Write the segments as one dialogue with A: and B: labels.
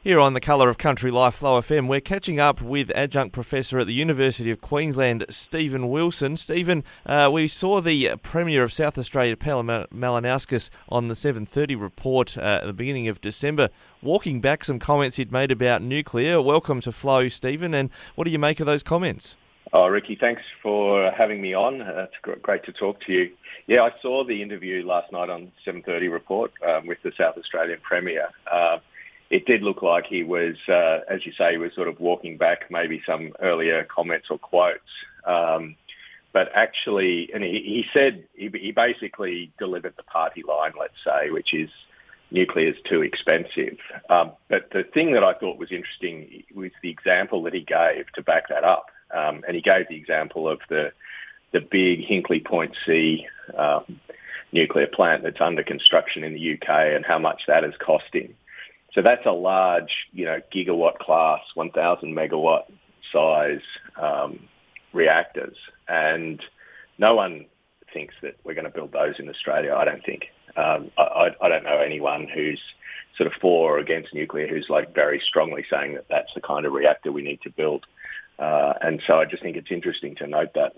A: Here on the Colour of Country Life Flow FM, we're catching up with adjunct professor at the University of Queensland, Stephen Wilson. Stephen, we saw the Premier of South Australia, Peter Malinauskas, on the 7:30 report at the beginning of December, walking back some comments he'd made about nuclear. Welcome to Flow, Stephen, and what do you make of those comments?
B: Oh, Ricky, thanks for having me on. It's great to talk to you. Yeah, I saw the interview last night on 7:30 report with the South Australian Premier. It did look like he was, as you say, he was sort of walking back maybe some earlier comments or quotes. But actually, and he said, he basically delivered the party line, let's say, which is nuclear is too expensive. But the thing that I thought was interesting was the example that he gave to back that up. And he gave the example of the big Hinkley Point C nuclear plant that's under construction in the UK and how much that is costing. So that's a large, gigawatt class, 1,000 megawatt size reactors. And no one thinks that we're going to build those in Australia, I don't think. I don't know anyone who's sort of for or against nuclear who's like very strongly saying that that's the kind of reactor we need to build. And so I just think it's interesting to note that.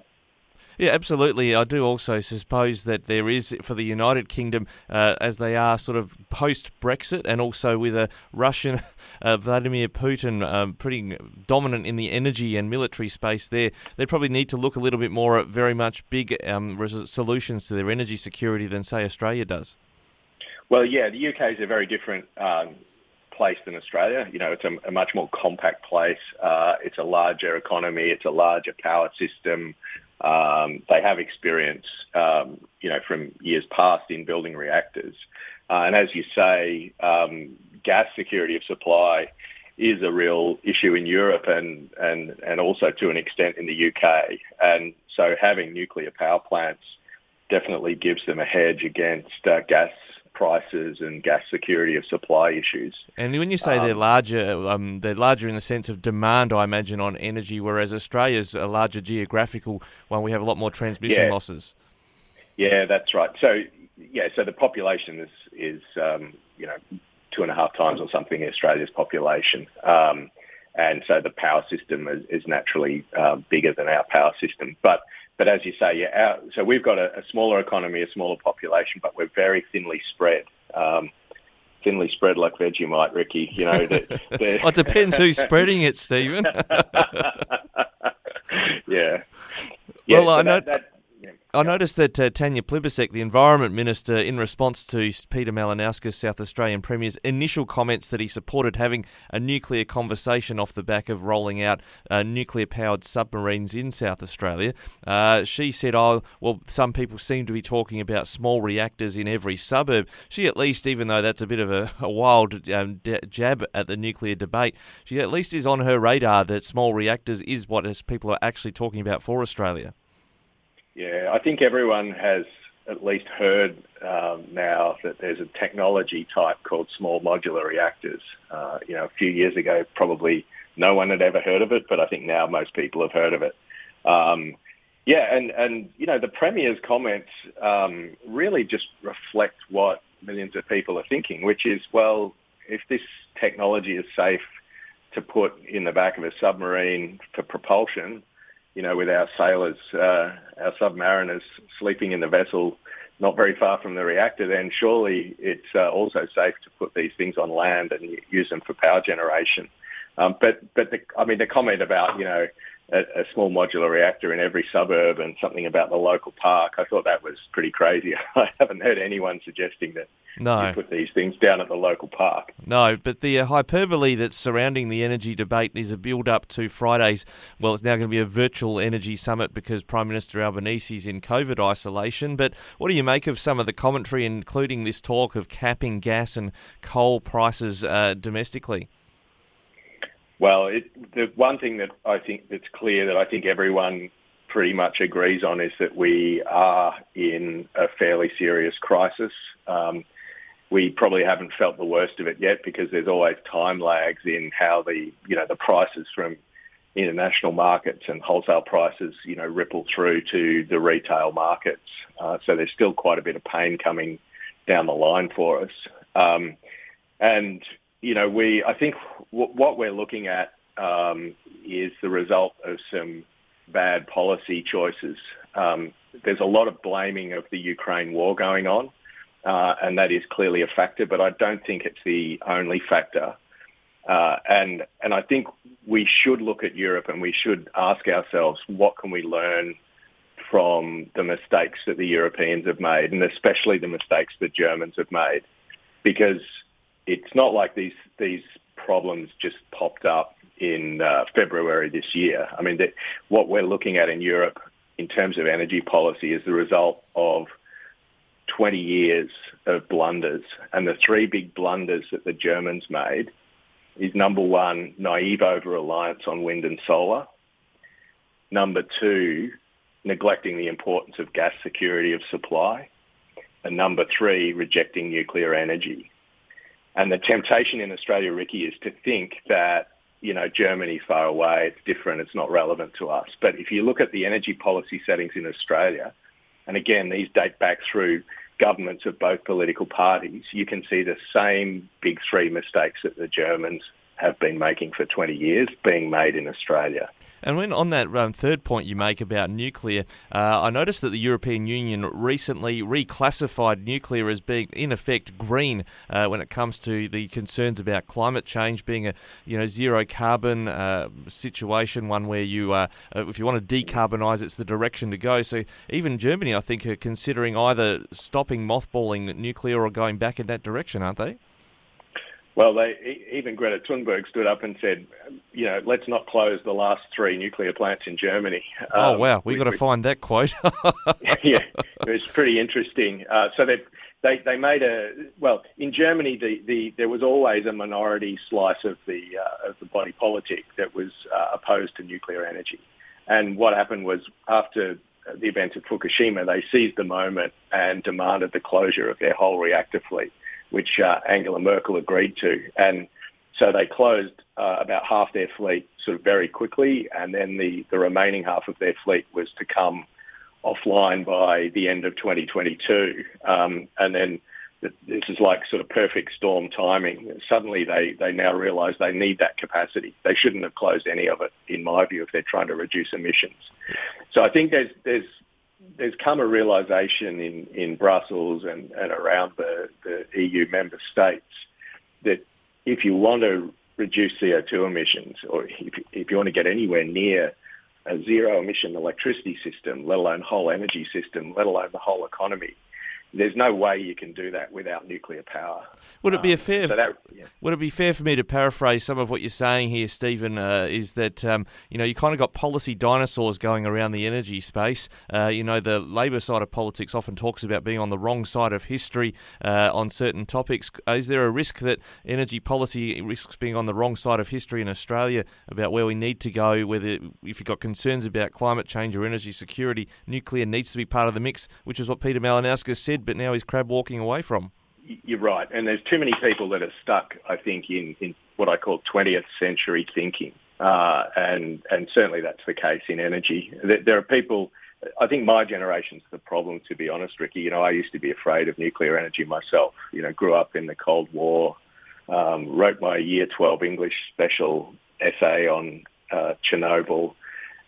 A: Yeah, absolutely. I do also suppose that there is, for the United Kingdom, as they are sort of post-Brexit and also with a Russian Vladimir Putin pretty dominant in the energy and military space there, they probably need to look a little bit more at very much big solutions to their energy security than, say, Australia does.
B: Well, yeah, the UK is a very different place than Australia. It's a much more compact place. It's a larger economy. It's a larger power system. They have experience, from years past in building reactors. And as you say, gas security of supply is a real issue in Europe and also to an extent in the UK. And so having nuclear power plants definitely gives them a hedge against gas prices and gas security of supply issues.
A: And when you say they're larger in the sense of demand, I imagine, on energy, whereas Australia's a larger geographical one. We have a lot more transmission losses. Yeah,
B: that's right. So the population is 2.5 times or something Australia's population. And so the power system is naturally bigger than our power system. But as you say, so we've got a smaller economy, a smaller population, but we're very thinly spread. Thinly spread like Vegemite, Ricky.
A: Well, it depends who's spreading it, Stephen.
B: Yeah.
A: Well, I noticed that Tanya Plibersek, the Environment Minister, in response to Peter Malinauskas, South Australian Premier's initial comments that he supported having a nuclear conversation off the back of rolling out nuclear-powered submarines in South Australia, she said, some people seem to be talking about small reactors in every suburb. She at least, even though that's a bit of a wild jab at the nuclear debate, she at least is on her radar that small reactors is what people are actually talking about for Australia.
B: Yeah, I think everyone has at least heard now that there's a technology type called small modular reactors. A few years ago, probably no one had ever heard of it, but I think now most people have heard of it. And the Premier's comments really just reflect what millions of people are thinking, which is, well, if this technology is safe to put in the back of a submarine for propulsion, with our sailors, our submariners sleeping in the vessel not very far from the reactor, then surely it's also safe to put these things on land and use them for power generation. But the comment about, a small modular reactor in every suburb and something about the local park, I thought that was pretty crazy. I haven't heard anyone suggesting that you put these things down at the local park.
A: No, but the hyperbole that's surrounding the energy debate is a build-up to Friday's, well, it's now going to be a virtual energy summit because Prime Minister Albanese is in COVID isolation. But what do you make of some of the commentary, including this talk of capping gas and coal prices domestically?
B: Well, the one thing that I think that's clear that I think everyone pretty much agrees on is that we are in a fairly serious crisis. We probably haven't felt the worst of it yet because there's always time lags in how the prices from international markets and wholesale prices, ripple through to the retail markets. So there's still quite a bit of pain coming down the line for us. And I think what we're looking at is the result of some bad policy choices. There's a lot of blaming of the Ukraine war going on, and that is clearly a factor, but I don't think it's the only factor. And I think we should look at Europe and we should ask ourselves, what can we learn from the mistakes that the Europeans have made, and especially the mistakes that Germans have made? Because it's not like these problems just popped up in February this year. I mean, what we're looking at in Europe in terms of energy policy is the result of 20 years of blunders. And the three big blunders that the Germans made is, number one, naive over-reliance on wind and solar. Number two, neglecting the importance of gas security of supply. And number three, rejecting nuclear energy. And the temptation in Australia, Ricky, is to think that, Germany's far away, it's different, it's not relevant to us. But if you look at the energy policy settings in Australia, and again, these date back through governments of both political parties, you can see the same big three mistakes that the Germans have been making for 20 years being made in Australia.
A: And when on that third point you make about nuclear, I noticed that the European Union recently reclassified nuclear as being, in effect, green when it comes to the concerns about climate change being a zero carbon situation, one where you, if you want to decarbonise, it's the direction to go. So even Germany, I think, are considering either stopping mothballing nuclear or going back in that direction, aren't they?
B: Well, even Greta Thunberg stood up and said, let's not close the last three nuclear plants in Germany.
A: Oh, wow. We've got to find that quote.
B: Yeah, it was pretty interesting. So they made in Germany, there was always a minority slice of the body politic that was opposed to nuclear energy. And what happened was, after the events of Fukushima, they seized the moment and demanded the closure of their whole reactor fleet, which Angela Merkel agreed to. And so they closed about half their fleet sort of very quickly, and then the remaining half of their fleet was to come offline by the end of 2022. And then this is like sort of perfect storm timing. Suddenly they now realise they need that capacity. They shouldn't have closed any of it, in my view, if they're trying to reduce emissions. So I think there's come a realisation in Brussels and around the EU member states that if you want to reduce CO2 emissions, or if you want to get anywhere near a zero-emission electricity system, let alone whole energy system, let alone the whole economy, there's no way you can do that without nuclear power.
A: Would it be Would it be fair for me to paraphrase some of what you're saying here, Stephen? Is that you kind of got policy dinosaurs going around the energy space? The Labor side of politics often talks about being on the wrong side of history on certain topics. Is there a risk that energy policy risks being on the wrong side of history in Australia about where we need to go? Whether, if you've got concerns about climate change or energy security, nuclear needs to be part of the mix, which is what Peter Malinauskas said, but now he's crab walking away from.
B: You're right. And there's too many people that are stuck, I think, in what I call 20th century thinking. And certainly that's the case in energy. There are people, I think my generation's the problem, to be honest, Ricky. I used to be afraid of nuclear energy myself. Grew up in the Cold War, wrote my Year 12 English special essay on Chernobyl.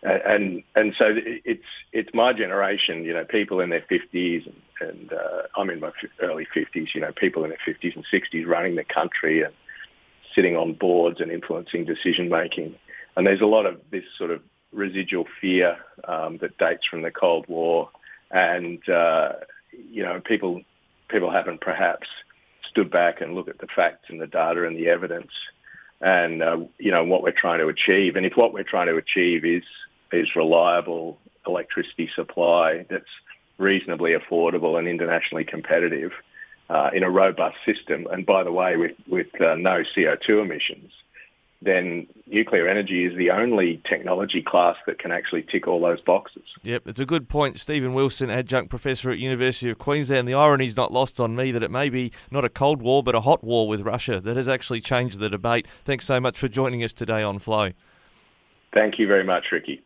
B: And so it's my generation, people in their 50s and I'm in my early 50s, people in their 50s and 60s running the country and sitting on boards and influencing decision making. And there's a lot of this sort of residual fear that dates from the Cold War, and people haven't perhaps stood back and looked at the facts and the data and the evidence and what we're trying to achieve. And if what we're trying to achieve is reliable electricity supply that's reasonably affordable and internationally competitive in a robust system, and by the way, with no CO2 emissions, then nuclear energy is the only technology class that can actually tick all those boxes.
A: Yep, it's a good point. Stephen Wilson, adjunct professor at University of Queensland. The irony's not lost on me that it may be not a cold war but a hot war with Russia that has actually changed the debate. Thanks so much for joining us today on Flow.
B: Thank you very much, Ricky.